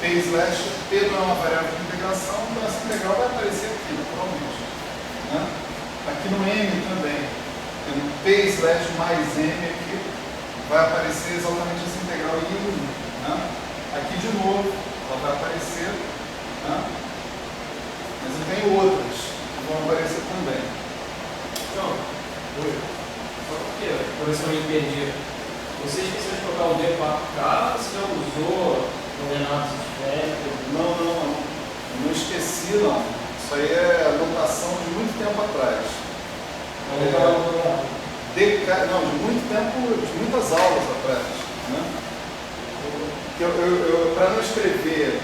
P não é uma variável de integração, então essa integral vai aparecer aqui, naturalmente. Né? Aqui no M também, tem um P mais M aqui, vai aparecer exatamente essa integral em 1. Né? Aqui de novo, ela vai aparecer, né? Mas eu tenho outras que vão aparecer também. Então, só porque, por isso que eu me perdi. Você esqueceu de colocar o D4K, você já usou coordenadas esféricas? Não. Eu não esqueci, não. Isso aí é anotação de muito tempo atrás. Não, de muito tempo, de muitas aulas atrás. Né? Para não escrever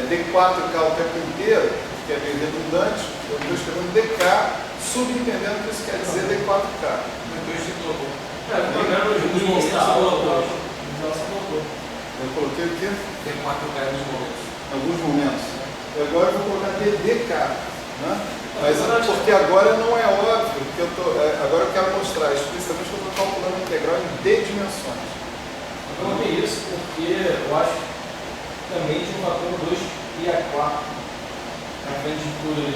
D4K o tempo inteiro, que é meio redundante, eu estou escrevendo DK, subentendendo que isso quer dizer D4K. Eu coloquei o quê? D4K nos momentos. Em alguns momentos. E agora eu vou colocar DK. Né? Mas porque agora não é óbvio que eu tô. Agora eu quero mostrar explicitamente que eu estou calculando a integral em D dimensões. Eu coloquei isso porque eu acho que também tinha um fator 2π4 na frente de tudo ali.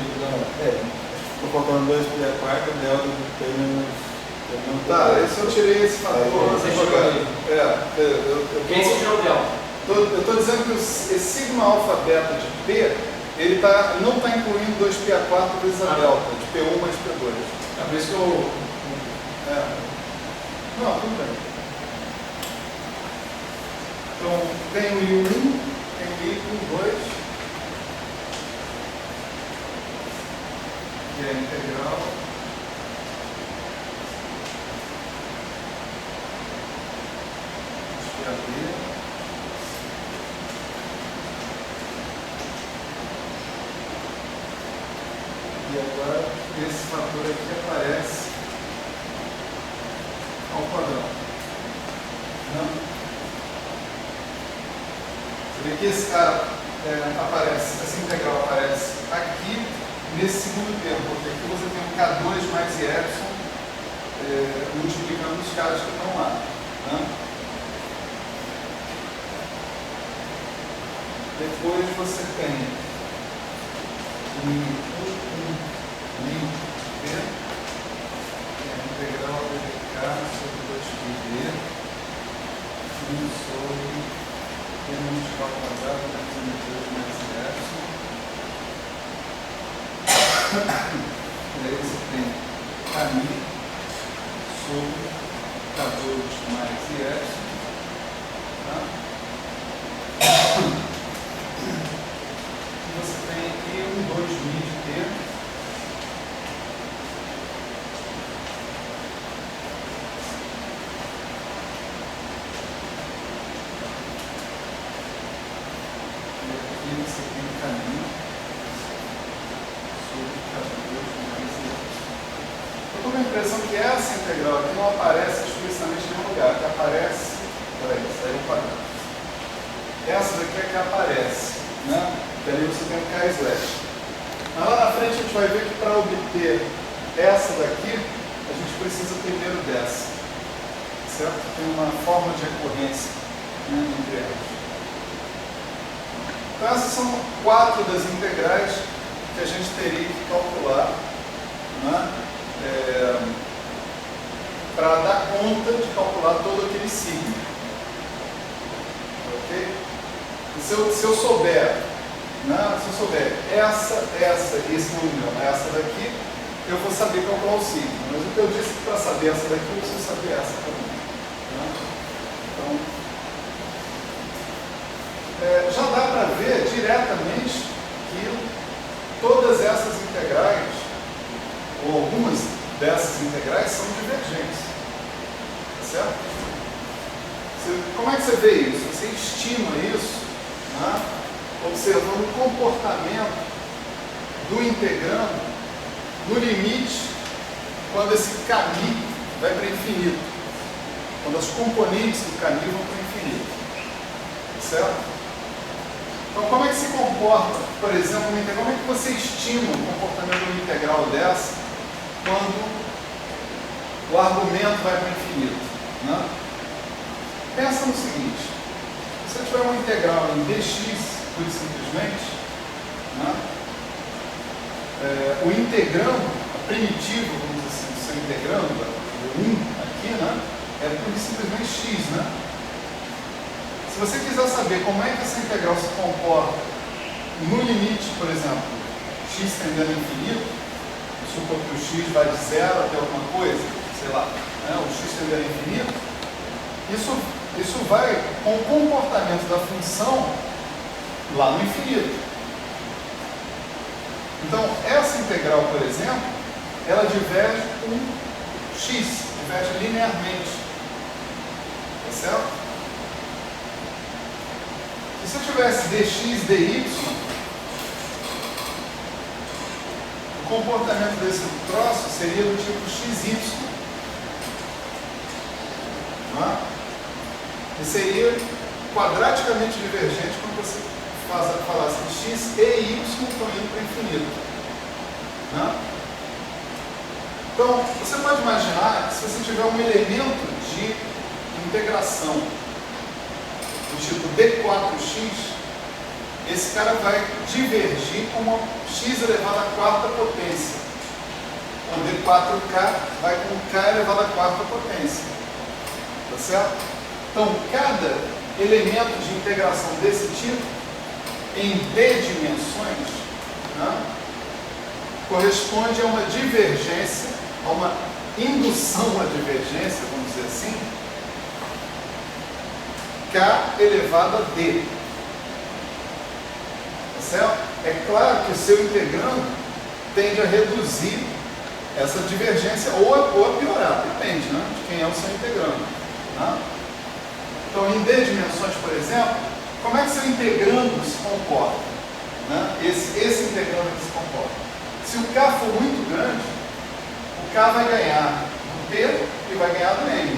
Estou colocando 2π4, delta do P menos. Tá, esse eu tirei esse fator. Você tirou aí. Quem você tirou o delta? Eu estou dizendo que esse sigma alfa beta de P, ele não está incluindo 2π4 vezes a delta, de P1 mais P2. É por isso que eu. Não, tudo bem. Então, tem o I1, tem o I2, que é a integral. Deixa eu abrir. E agora esse fator aqui aparece ao quadrado. Não? Você vê que esse cara aparece, essa integral aparece aqui nesse segundo termo, porque aqui você tem um K2 mais Epsilon multiplicando os caras que estão lá. Né? Depois você tem P, que é a integral de K sobre 2πd, sobre P menos K ao quadrado menos M2 mais Epsilon. E aí você tem Kmi sobre K2 mais Epsilon. Tá? E você tem aqui um 2μ de T. E aqui você tem o caminho sobre K2 mais Epsilon. Eu estou com a impressão que essa integral aqui não aparece explicitamente em nenhum lugar, que aparece. Peraí, saiu o quadrado. Essa daqui é que aparece, né? E ali você tem o K/. Mas lá na frente a gente vai ver que para obter essa daqui, a gente precisa primeiro dessa. Certo? Tem uma forma de recorrência, né, entre elas. Então essas são 4 das integrais que a gente teria que calcular, né, para dar conta de calcular todo aquele signo. Ok? E se eu souber, né, essa e esse número, essa daqui, eu vou saber calcular o signo. Mas o que eu disse que para saber essa daqui, eu preciso saber essa também. Né? Então, já dá para ver diretamente que todas essas integrais, ou algumas dessas integrais, são divergentes. Certo? Como é que você vê isso? Você estima isso, né, observando o comportamento do integrando no limite quando esse caminho vai para infinito, quando as componentes do caminho vão para infinito. Certo? Então, como é que se comporta, por exemplo, uma integral? Como é que você estima o comportamento de uma integral dessa quando o argumento vai para o infinito? Né? Pensa no seguinte: Se eu tiver uma integral em dx, pura e simplesmente, né, o integrando, a primitiva, vamos dizer assim, do seu integrando, o 1 aqui, né, é pura e simplesmente x. Né? Se você quiser saber como é que essa integral se comporta no limite, por exemplo, x tendendo a infinito, supor que o x vai de 0 até alguma coisa, sei lá, né, o x tendendo a infinito, isso vai com o comportamento da função lá no infinito. Então, essa integral, por exemplo, ela diverge com x, diverge linearmente. Tá certo? E se eu tivesse dx, dy, o comportamento desse troço seria do tipo xy. Não é? E seria quadraticamente divergente quando você falasse que x e y estão indo para o infinito. Né? Então, você pode imaginar que se você tiver um elemento de integração do tipo d4x, esse cara vai divergir com uma x elevado à quarta potência. O d4k vai com k elevado à quarta potência. Tá certo? Então, cada elemento de integração desse tipo, em d dimensões, né, corresponde a uma divergência, a uma indução à divergência, vamos dizer assim, k elevado a d. Tá certo? É claro que o seu integrando tende a reduzir essa divergência ou a piorar, depende, né, de quem é o seu integrando. Né? Então, em d dimensões, por exemplo, como é que seu integrando se comporta? Né? Esse integrando que se comporta. Se o k for muito grande, o k vai ganhar do p e vai ganhar do m.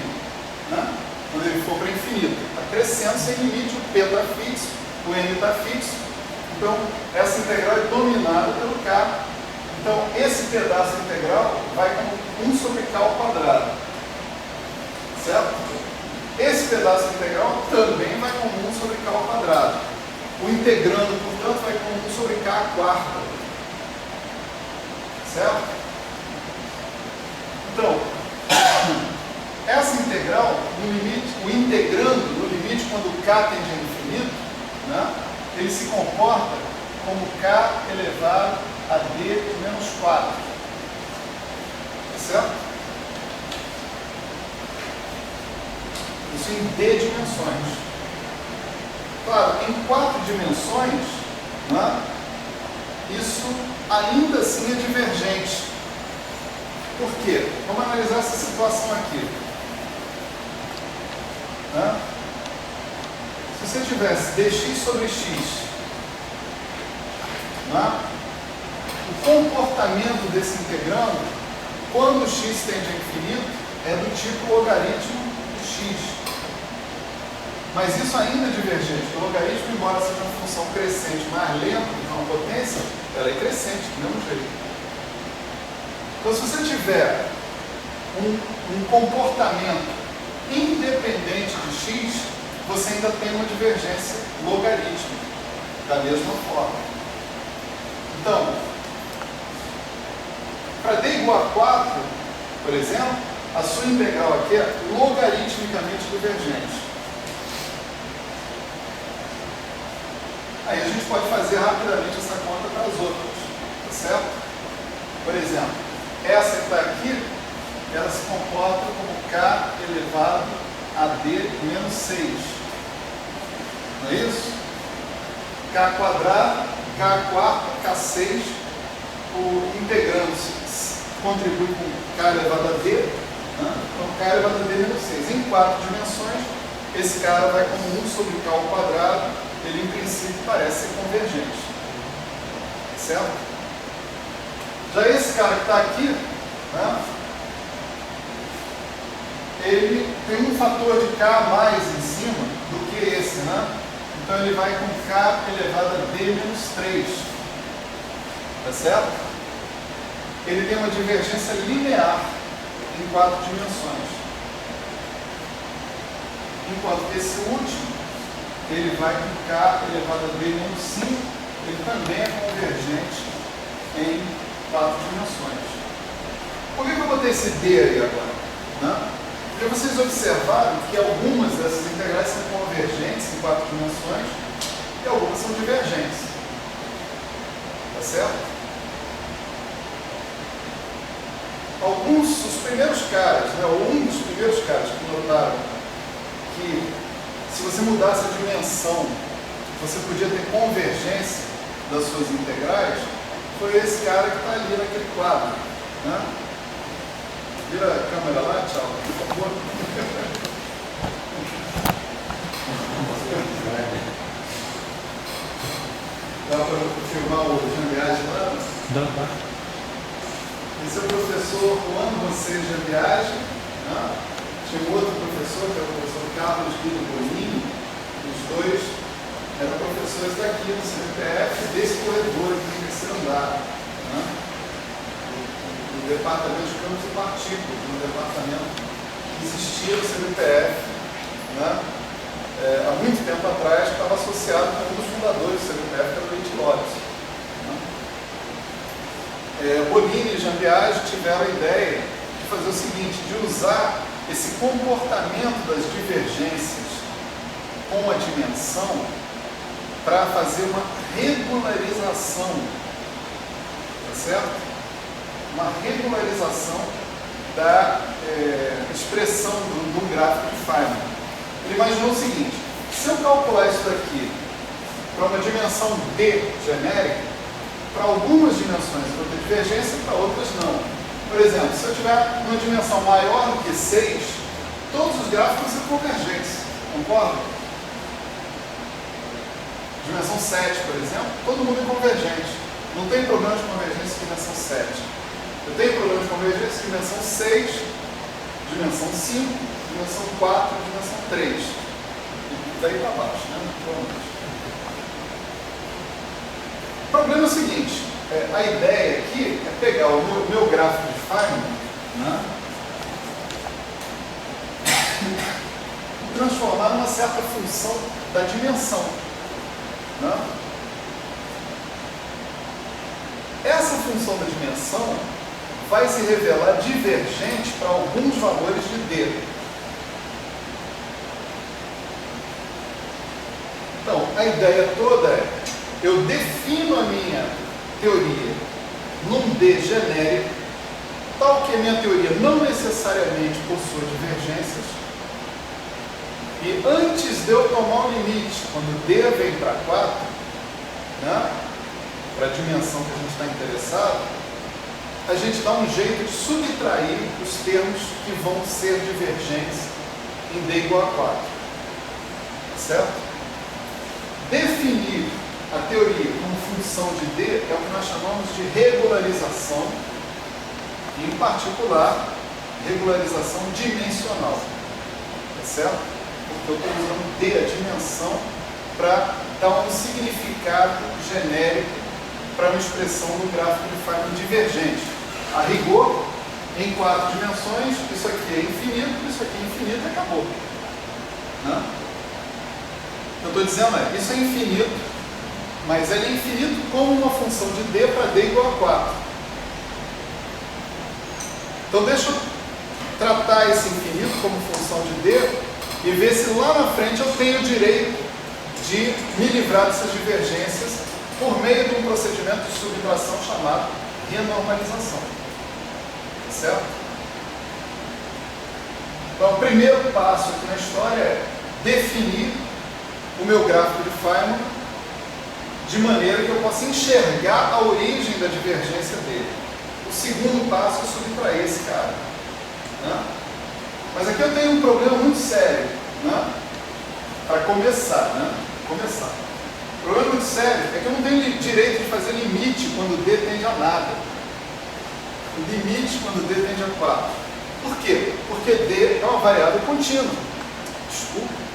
Né? Quando ele for para infinito. Está crescendo sem limite, o p está fixo, o m está fixo. Então, essa integral é dominada pelo k. Então, esse pedaço integral vai com 1 sobre k ao quadrado. Certo? Esse pedaço integral também vai com 1 sobre k ao quadrado. O integrando, portanto, vai com 1 sobre k à quarta. Certo? Então, essa integral, no limite, o integrando, no limite, quando o k tende a infinito, né, ele se comporta como k elevado a d menos 4. Certo? Isso em d dimensões. Claro, em 4 dimensões, né, isso ainda assim é divergente. Por quê? Vamos analisar essa situação aqui. Né? Se você tivesse dx sobre x, né, o comportamento desse integrando, quando o x tende a infinito, é do tipo logaritmo de x. Mas isso ainda é divergente. O logaritmo, embora seja uma função crescente mais lenta do que uma potência, ela é crescente, do mesmo jeito. Então, se você tiver um comportamento independente de x, você ainda tem uma divergência logarítmica, da mesma forma. Então, para d igual a 4, por exemplo, a sua integral aqui é logaritmicamente divergente. Aí a gente pode fazer rapidamente essa conta para as outras, tá certo? Por exemplo, essa que está aqui, ela se comporta como k elevado a d menos 6. Não é isso? K quadrado, k quarto, k6, o integrando contribui com k elevado a d, né? Então k elevado a d menos 6. Em 4 dimensões, esse cara vai como 1 sobre k ao quadrado, ele em princípio parece ser convergente. Certo? Já esse cara que está aqui, né, ele tem um fator de k mais em cima do que esse, né? Então ele vai com k elevado a d menos 3. Tá certo? Ele tem uma divergência linear em 4 dimensões. Enquanto que esse último ele vai clicar elevado a D em 5, ele também é convergente em 4 dimensões. Por que eu botei esse D aí agora? Né? Porque vocês observaram que algumas dessas integrais são convergentes em 4 dimensões e algumas são divergentes. Tá certo? Os primeiros caras, né, ou um dos primeiros caras que notaram que se você mudasse a dimensão, você podia ter convergência das suas integrais, foi esse cara que está ali naquele quadro. Né? Vira a câmera lá, tchau, por favor. Dá para filmar o Jean-Viage lá? Dá. Esse é o professor Juan José Jean-Viage, né? Tinha um outro professor, que é o professor Carlos Guido Bonini. Os dois eram professores daqui no CNPF, desse corredor aqui no terceiro andar. Né? No departamento de campos e partículas, no departamento que existia no CNPF, né? Há muito tempo atrás, estava associado com um dos fundadores do CNPF, que era o Leite Lopes. Bonini e Jean-Viage tiveram a ideia de fazer o seguinte, de usar esse comportamento das divergências com a dimensão para fazer uma regularização, tá certo? Uma regularização da expressão do gráfico de Feynman. Ele imaginou o seguinte, se eu calcular isso daqui para uma dimensão D genérica, para algumas dimensões eu vou ter divergência, para outras não. Por exemplo, se eu tiver uma dimensão maior do que 6, todos os gráficos são convergentes, concorda? Dimensão 7, por exemplo, todo mundo é convergente. Não tem problema de convergência em dimensão 7. Eu tenho problema de convergência em dimensão 6, dimensão 5, dimensão 4, dimensão 3. E daí para baixo, né? O problema é o seguinte, a ideia aqui é pegar o meu gráfico de Feynman, né, e transformar numa certa função da dimensão. Né? Essa função da dimensão vai se revelar divergente para alguns valores de D. Então, a ideia toda é, eu defino a minha teoria num D genérico, tal que a minha teoria não necessariamente possua divergências, e antes de eu tomar o limite, quando D vem para 4, né, para a dimensão que a gente está interessado, a gente dá um jeito de subtrair os termos que vão ser divergentes em D igual a 4. Certo? Definir a teoria como função de D é o que nós chamamos de regularização, e, em particular, regularização dimensional. Certo? Porque eu estou usando D, a dimensão, para dar um significado genérico para uma expressão do gráfico de Feynman divergente. A rigor, em 4 dimensões, isso aqui é infinito, isso aqui é infinito e acabou. Né? Eu estou dizendo, isso é infinito, mas ele é infinito como uma função de D para D igual a 4. Então deixa eu tratar esse infinito como função de D e ver se lá na frente eu tenho o direito de me livrar dessas divergências por meio de um procedimento de subtração chamado renormalização. Certo? Então o primeiro passo aqui na história é definir o meu gráfico de Feynman de maneira que eu possa enxergar a origem da divergência dele. O segundo passo é subtrair esse cara. Né? Mas aqui eu tenho um problema muito sério. Né? Para começar, né? O problema muito sério é que eu não tenho direito de fazer limite quando D tende a nada. Limite quando D tende a 4. Por quê? Porque D é uma variável contínua. Desculpa.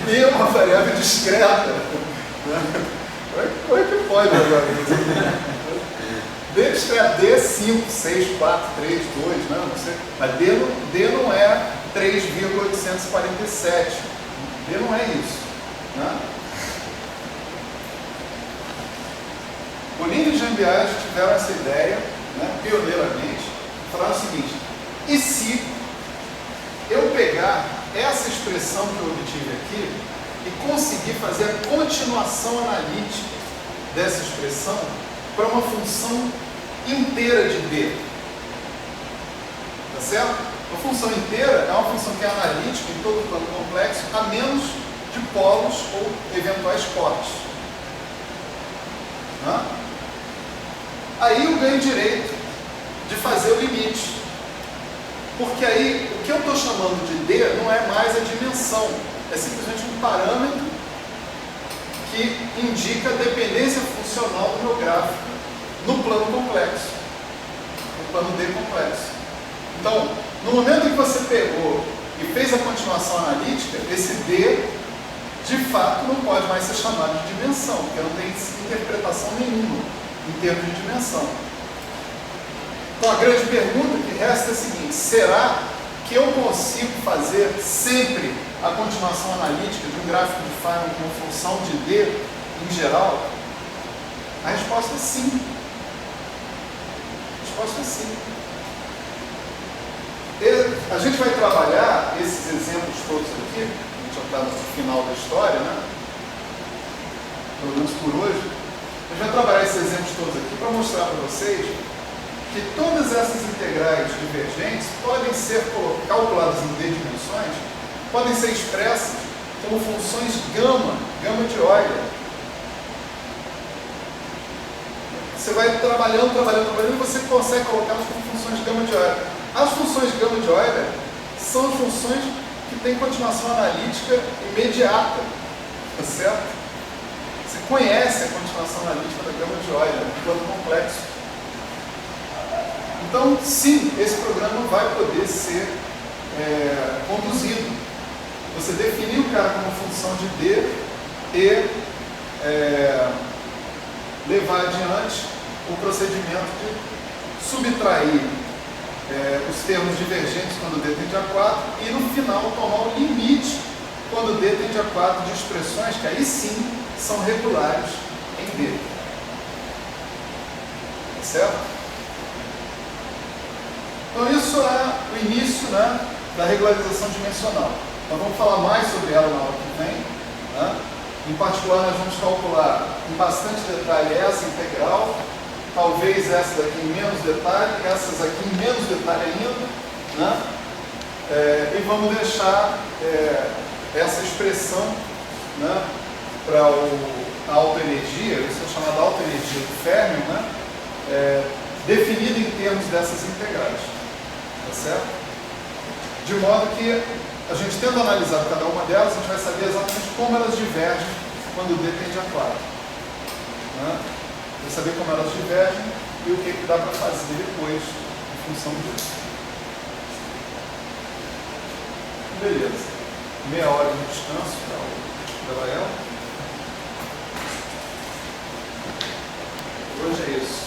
E é uma variável discreta. Como é que pode agora? D escreve D 5, 6, 4, 3, 2, não sei. Mas D não é 3,847. D não é isso. Né? Bolini e Jean-Biage tiveram essa ideia, né, pioneiramente, falaram o seguinte: e se eu pegar essa expressão que eu obtive aqui e conseguir fazer a continuação analítica dessa expressão para uma função inteira de D? Tá certo? Uma função inteira é uma função que é analítica em todo o plano complexo, a menos de polos ou eventuais cortes. Né? Aí eu ganho direito de fazer o limite. Porque aí, o que eu estou chamando de D não é mais a dimensão, é simplesmente um parâmetro que indica a dependência funcional do meu gráfico no plano complexo, no plano D complexo. Então, no momento em que você pegou e fez a continuação analítica, esse D, de fato, não pode mais ser chamado de dimensão, porque não tem interpretação nenhuma em termos de dimensão. Então, a grande pergunta que resta é a seguinte: será que eu consigo fazer sempre a continuação analítica de um gráfico de Feynman com função de D em geral? A resposta é sim. A resposta é sim. A gente vai trabalhar esses exemplos todos aqui, a gente já está no final da história, né? Pelo menos por hoje. A gente vai trabalhar esses exemplos todos aqui para mostrar para vocês que todas essas integrais divergentes podem ser calculadas em D dimensões, podem ser expressas como funções gama de Euler. Você vai trabalhando e você consegue colocá-las como funções gama de Euler. As funções gama de Euler são funções que têm continuação analítica imediata, tá certo? Você conhece a continuação analítica da gama de Euler, um plano complexo. Então, sim, esse programa vai poder ser conduzido. Você definir o cara como função de D e levar adiante o procedimento de subtrair os termos divergentes quando D tende a 4 e, no final, tomar o limite quando D tende a 4 de expressões que aí sim são regulares em D. Certo? Então, isso é o início, né, da regularização dimensional. Nós vamos falar mais sobre ela na aula que vem. Né? Em particular, nós vamos calcular em bastante detalhe essa integral, talvez essa daqui em menos detalhe, essas aqui em menos detalhe ainda. Né? E vamos deixar essa expressão, né, para a autoenergia, isso é chamada autoenergia do Fermi, né, definida em termos dessas integrais. Tá certo? De modo que a gente, tendo analisado cada uma delas, a gente vai saber exatamente como elas divergem quando D tende a 4. Né? Vai saber como elas divergem e o que dá para fazer depois em função disso. Beleza. Meia hora de descanso para o Gabriel. Hoje é isso.